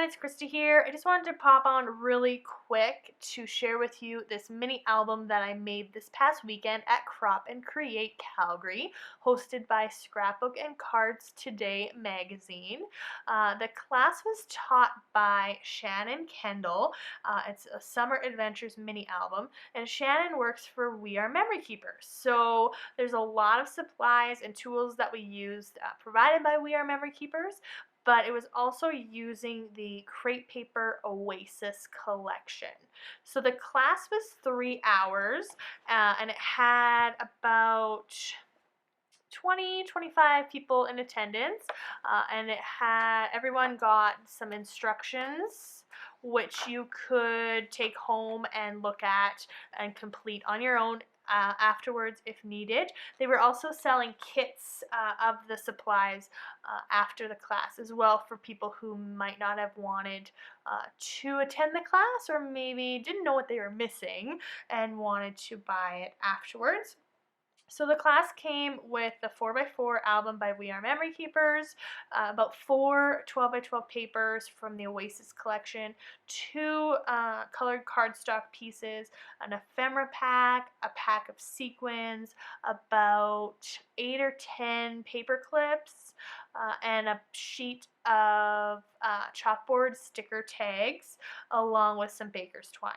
it's Krista here. I just wanted to pop on really quick to share with you this mini album that I made this past weekend at Crop and Create Calgary, hosted by Scrapbook and Cards Today magazine. The class was taught by Shannon Kendall. It's a Summer Adventures mini album, and Shannon works for We Are Memory Keepers. So there's a lot of supplies and tools that we used provided by We Are Memory Keepers, but it was also using the crepe paper Oasis collection. So the class was 3 hours, and it had about 25 people in attendance, and everyone got some instructions which you could take home and look at and complete on your own afterwards if needed. They were also selling kits of the supplies after the class as well for people who might not have wanted to attend the class, or maybe didn't know what they were missing and wanted to buy it afterwards. So the class came with the 4x4 album by We Are Memory Keepers, about 4 12x12 papers from the Oasis collection, 2 colored cardstock pieces, an ephemera pack, a pack of sequins, about 8 or 10 paper clips, and a sheet of chalkboard sticker tags, along with some baker's twine.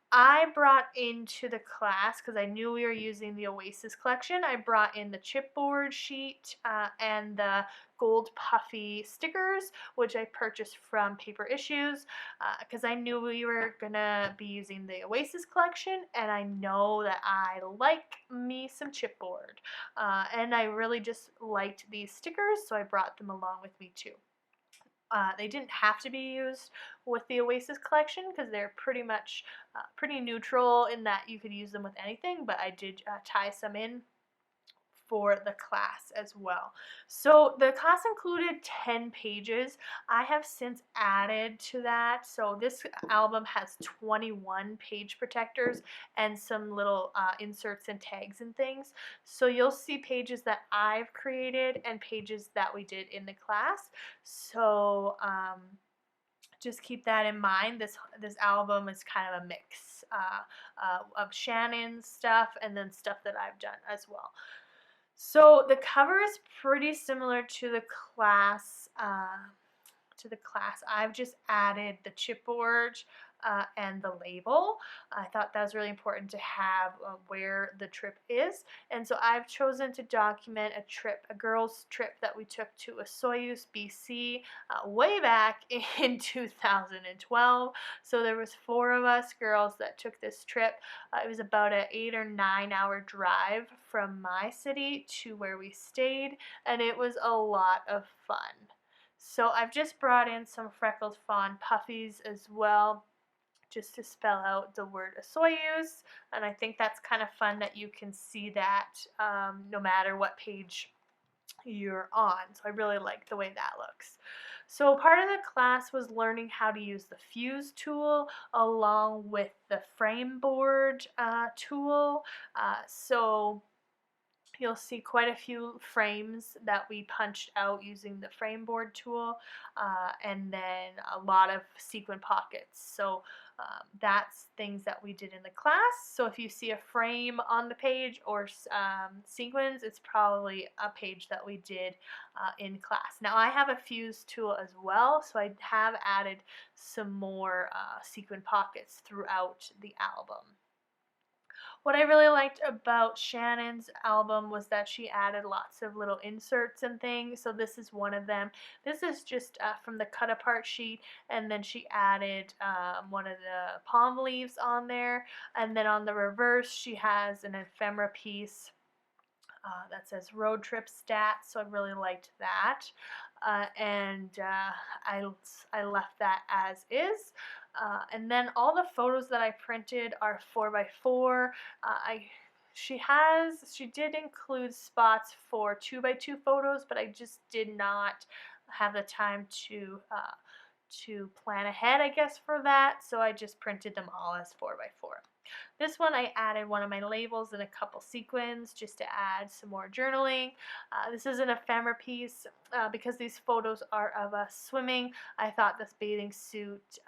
I brought into the class, because I knew we were using the Oasis collection, I brought in the chipboard sheet and the gold puffy stickers, which I purchased from Paper Issues, because I knew we were going to be using the Oasis collection, and I know that I like me some chipboard. And I really just liked these stickers, so I brought them along with me too. They didn't have to be used with the Oasis collection because they're pretty much pretty neutral in that you could use them with anything, but I did tie some in for the class as well. So the class included 10 pages. I have since added to that. So this album has 21 page protectors and some little inserts and tags and things. So you'll see pages that I've created and pages that we did in the class. So just keep that in mind. This album is kind of a mix of Shannon's stuff and then stuff that I've done as well. So the cover is pretty similar to the class. I've just added the chipboard and the label. I thought that was really important to have where the trip is, and so I've chosen to document a girls' trip that we took to Oasis, BC, way back in 2012. So there was 4 of us girls that took this trip. It was about an 8 or 9 hour drive from my city to where we stayed, and it was a lot of fun. So I've just brought in some freckled fawn puffies as well, just to spell out the word Oasis, and I think that's kind of fun that you can see that no matter what page you're on. So I really like the way that looks. So part of the class was learning how to use the fuse tool along with the frame board tool. So you'll see quite a few frames that we punched out using the frame board tool, and then a lot of sequin pockets. So that's things that we did in the class. So if you see a frame on the page or sequins, it's probably a page that we did in class. Now I have a fuse tool as well, so I have added some more sequin pockets throughout the album. What I really liked about Shannon's album was that she added lots of little inserts and things. So this is one of them. This is just from the cut apart sheet, and then she added one of the palm leaves on there. And then on the reverse, she has an ephemera piece that says road trip stats, so I really liked that. I left that as is. And then all the photos that I printed are 4x4. She did include spots for 2x2 photos, but I just did not have the time to plan ahead, I guess, for that. So I just printed them all as 4x4. This one I added one of my labels and a couple sequins just to add some more journaling. This is an ephemera piece because these photos are of us swimming. I thought this bathing suit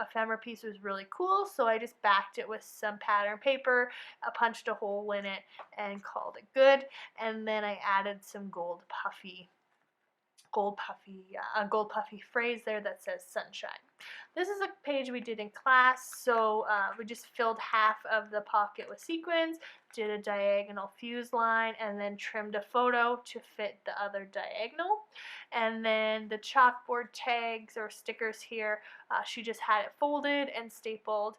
ephemera piece was really cool, so I just backed it with some pattern paper, punched a hole in it, and called it good. And then I added some gold puffy phrase there that says sunshine. This is a page we did in class, so we just filled half of the pocket with sequins, did a diagonal fuse line, and then trimmed a photo to fit the other diagonal. And then the chalkboard tags or stickers here, she just had it folded and stapled,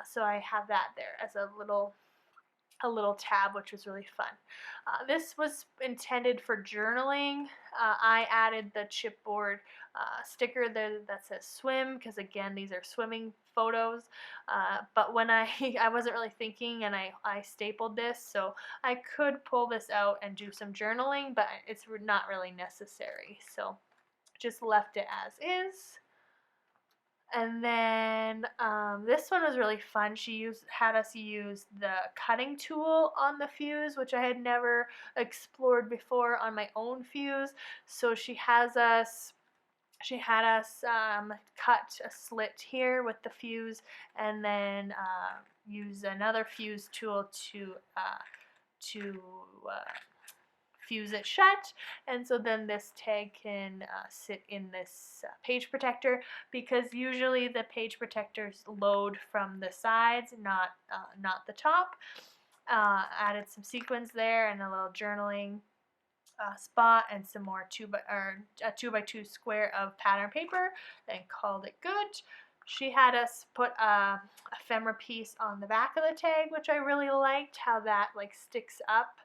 so I have that there as a little tab, which was really fun. This was intended for journaling. I added the chipboard sticker there that says swim, because again, these are swimming photos. But when I wasn't really thinking, and I stapled this, so I could pull this out and do some journaling, but it's not really necessary. So just left it as is. And then this one was really fun. She had us use the cutting tool on the fuse, which I had never explored before on my own fuse. So she had us cut a slit here with the fuse, and then use another fuse tool to fuse it shut. And so then this tag can sit in this page protector, because usually the page protectors load from the sides, not the top. Added some sequins there and a little journaling spot and some more a 2x2 square of pattern paper, and called it good. She had us put a ephemera piece on the back of the tag, which I really liked, how that like sticks up.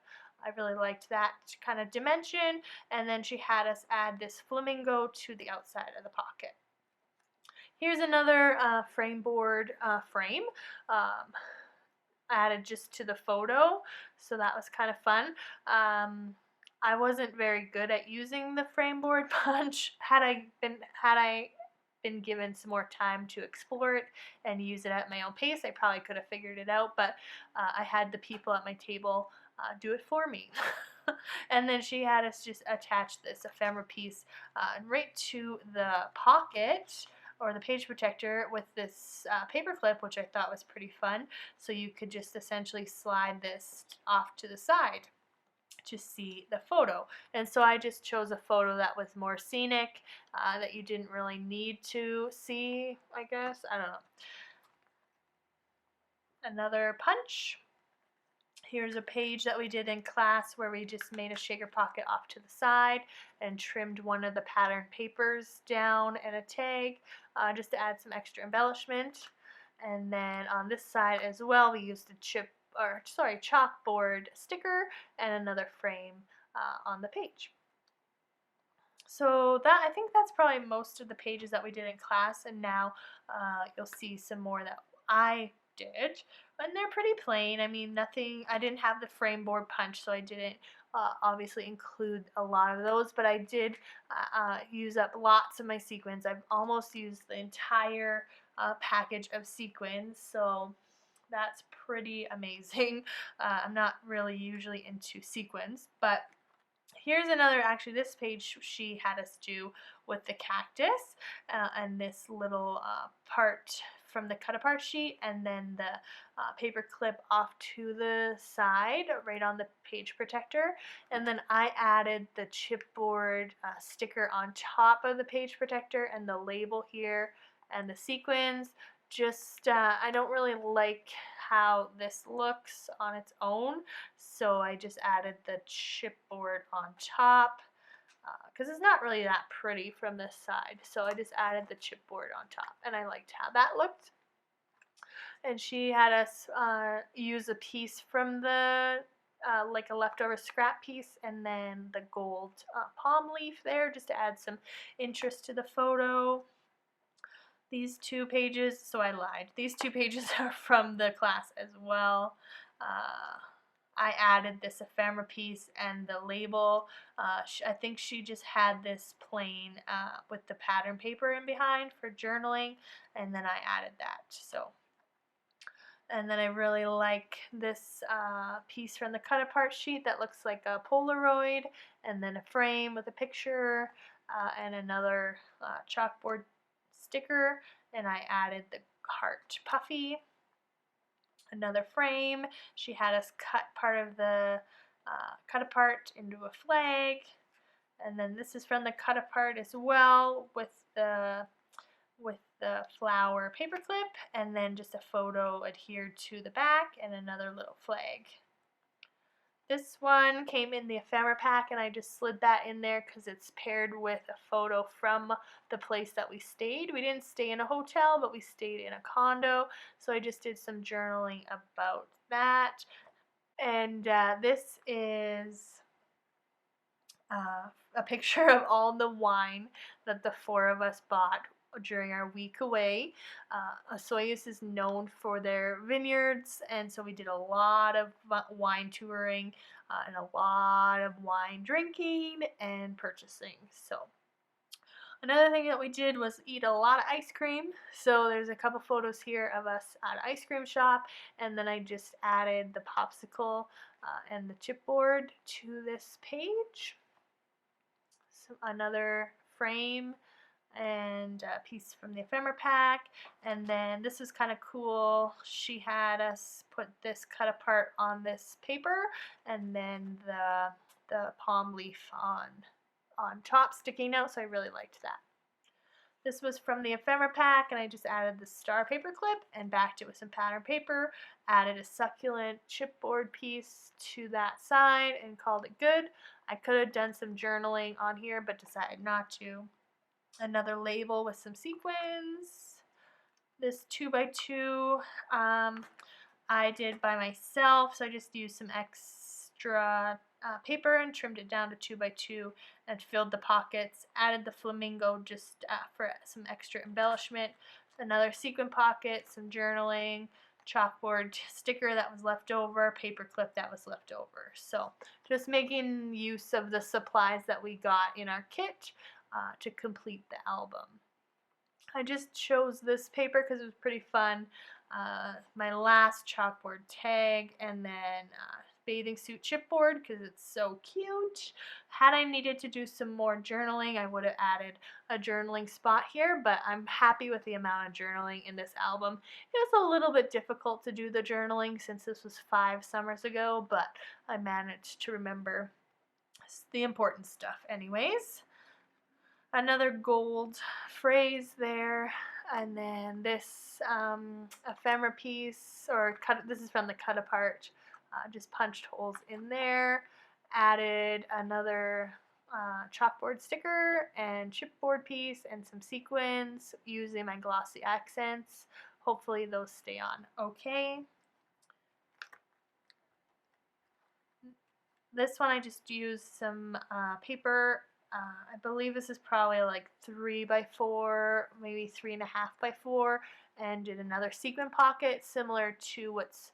I really liked that kind of dimension. And then she had us add this flamingo to the outside of the pocket. Here's another frame board frame added just to the photo, so that was kind of fun. I wasn't very good at using the frame board punch. Had I been given some more time to explore it and use it at my own pace, I probably could have figured it out, but I had the people at my table do it for me. And then she had us just attach this ephemera piece right to the pocket or the page protector with this paper clip, which I thought was pretty fun. So you could just essentially slide this off to the side to see the photo. And so I just chose a photo that was more scenic, that you didn't really need to see, I guess. I don't know. Another punch. Here's a page that we did in class where we just made a shaker pocket off to the side and trimmed one of the pattern papers down and a tag just to add some extra embellishment. And then on this side as well, we used a chalkboard sticker and another frame on the page. So I think that's probably most of the pages that we did in class, and now you'll see some more that I did, and they're pretty plain. I mean, I didn't have the frame board punch, so I didn't obviously include a lot of those, but I did use up lots of my sequins. I've almost used the entire package of sequins, so that's pretty amazing. I'm not really usually into sequins, but here's another, actually this page she had us do with the cactus and this little part from the cut apart sheet, and then the paper clip off to the side right on the page protector. And then I added the chipboard sticker on top of the page protector and the label here and the sequins. Just I don't really like how this looks on its own, so I just added the chipboard on top because it's not really that pretty from this side, so I just added the chipboard on top, and I liked how that looked. And she had us use a piece from the like a leftover scrap piece, and then the gold palm leaf there just to add some interest to the photo. These two pages, so I lied, these two pages are from the class as well. I added this ephemera piece and the label. I think she just had this plain with the pattern paper in behind for journaling, and then I added that. So And then I really like this piece from the cut apart sheet that looks like a Polaroid, and then a frame with a picture, and another chalkboard sticker, and I added the heart puffy. Another frame, she had us cut part of the cut apart into a flag, and then this is from the cut apart as well with the flower paperclip, and then just a photo adhered to the back and another little flag. This one came in the ephemera pack, and I just slid that in there because it's paired with a photo from the place that we stayed. We didn't stay in a hotel, but we stayed in a condo, so I just did some journaling about that. And this is a picture of all the wine that the four of us bought during our week away. Oasis is known for their vineyards, and so we did a lot of wine touring and a lot of wine drinking and purchasing. So another thing that we did was eat a lot of ice cream. So there's a couple photos here of us at an ice cream shop, and then I just added the popsicle and the chipboard to this page. So another frame and a piece from the ephemera pack, and then this is kind of cool. She had us put this cut apart on this paper, and then the palm leaf on top sticking out, so I really liked that. This was from the ephemera pack, and I just added the star paper clip and backed it with some pattern paper, added a succulent chipboard piece to that side, and called it good. I could have done some journaling on here, but decided not to. Another label with some sequins. This 2x2 I did by myself, so I just used some extra paper and trimmed it down to 2x2 and filled the pockets. Added the flamingo just for some extra embellishment. Another sequin pocket, some journaling, chalkboard sticker that was left over, paper clip that was left over. So just making use of the supplies that we got in our kit to complete the album. I just chose this paper because it was pretty fun. My last chalkboard tag, and then bathing suit chipboard because it's so cute. Had I needed to do some more journaling, I would have added a journaling spot here, but I'm happy with the amount of journaling in this album. It was a little bit difficult to do the journaling since this was 5 summers ago, but I managed to remember the important stuff anyways. Another gold phrase there, and then this ephemera piece, or this is from the cut apart, just punched holes in there, added another chalkboard sticker and chipboard piece and some sequins using my glossy accents. Hopefully those stay on okay. This one I just used some paper. I believe this is probably like 3x4, maybe 3.5x4, and did another sequin pocket similar to what's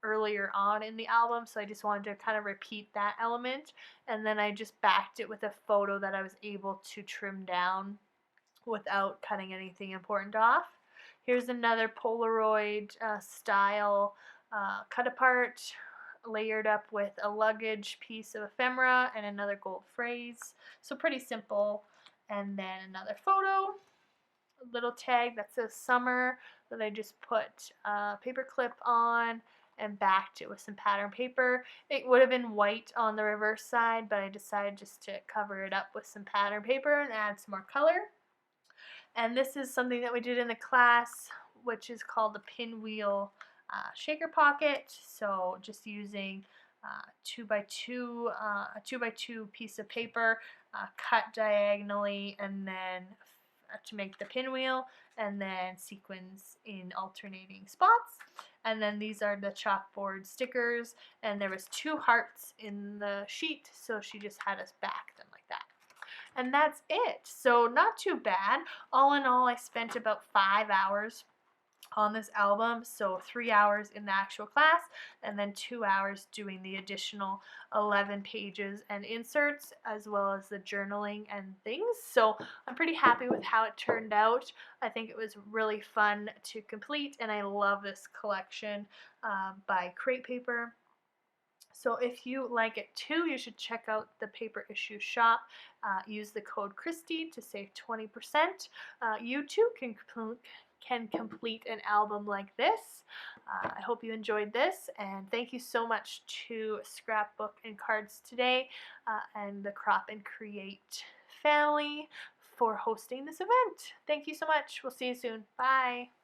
earlier on in the album, so I just wanted to kind of repeat that element, and then I just backed it with a photo that I was able to trim down without cutting anything important off. Here's another Polaroid style cut apart, layered up with a luggage piece of ephemera and another gold phrase. So pretty simple. And then another photo, a little tag that says summer that I just put a paper clip on and backed it with some pattern paper. It would have been white on the reverse side, but I decided just to cover it up with some pattern paper and add some more color. And this is something that we did in the class, which is called the pinwheel shaker pocket. So just using 2x2, a 2x2 piece of paper cut diagonally, and then to make the pinwheel, and then sequins in alternating spots. And then these are the chalkboard stickers, and there was 2 hearts in the sheet, so she just had us back them like that. And that's it. So not too bad. All in all, I spent about 5 hours on this album, so 3 hours in the actual class and then 2 hours doing the additional 11 pages and inserts, as well as the journaling and things. So I'm pretty happy with how it turned out. I think it was really fun to complete, and I love this collection by Crate Paper. So if you like it too, you should check out the paper issue shop. Use the code Christy to save 20%. You too can complete an album like this. I hope you enjoyed this, and thank you so much to Scrapbook and Cards Today and the Crop and Create family for hosting this event. Thank you so much. We'll see you soon. Bye.